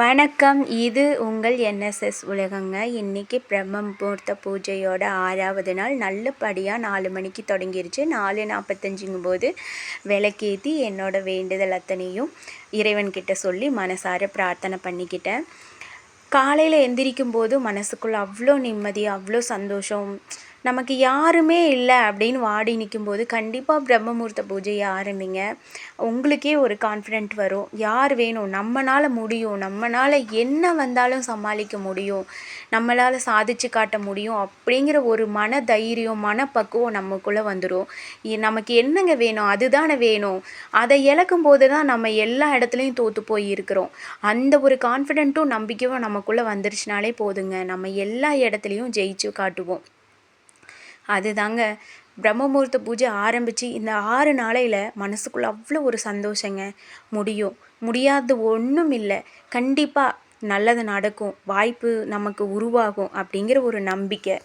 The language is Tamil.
வணக்கம். இது உங்கள் என்எஸ்எஸ் உலகங்க. இன்றைக்கி பிரம்ம முகூர்த்த பூஜையோட 6வது நாள். நல்லபடியாக 4 மணிக்கு தொடங்கிருச்சு. 4:45 விளக்கேற்றி என்னோடய வேண்டுதல் அத்தனையும் இறைவன்கிட்ட சொல்லி மனசார பிரார்த்தனை பண்ணிக்கிட்டேன். காலையில் எந்திரிக்கும் போது மனசுக்குள்ளே அவ்வளோ நிம்மதி, அவ்வளோ சந்தோஷம். நமக்கு யாருமே இல்லை அப்படின்னு வாடி நிற்கும்போது கண்டிப்பாக பிரம்ம முகூர்த்த பூஜையை ஆரம்பிங்க. உங்களுக்கே ஒரு கான்ஃபிடென்ட் வரும். யார் வேணும், நம்மளால் முடியும், நம்மளால் என்ன வந்தாலும் சமாளிக்க முடியும், நம்மளால் சாதிச்சு காட்ட முடியும் அப்படிங்கிற ஒரு மன தைரியம், மனப்பக்குவம் நமக்குள்ளே வந்துடும். நமக்கு என்னங்க வேணும், அதுதானே வேணும். அதை இழக்கும் போது தான் நம்ம எல்லா இடத்துலையும் தோற்று போய் இருக்கிறோம். அந்த ஒரு கான்ஃபிடென்ட்டும் நம்பிக்கையும் நமக்குள்ளே வந்துருச்சுனாலே போதுங்க, நம்ம எல்லா இடத்துலையும் ஜெயிச்சு காட்டுவோம். அதுதாங்க பிரம்ம முகூர்த்த பூஜை ஆரம்பித்து இந்த 6 நாளையில் மனசுக்குள்ளே அவ்வளோ ஒரு சந்தோஷங்க. முடியாது ஒன்றும் இல்லை, கண்டிப்பாக நல்லது நடக்கும், வாய்ப்பு நமக்கு உருவாகும் அப்படிங்கிற ஒரு நம்பிக்கை.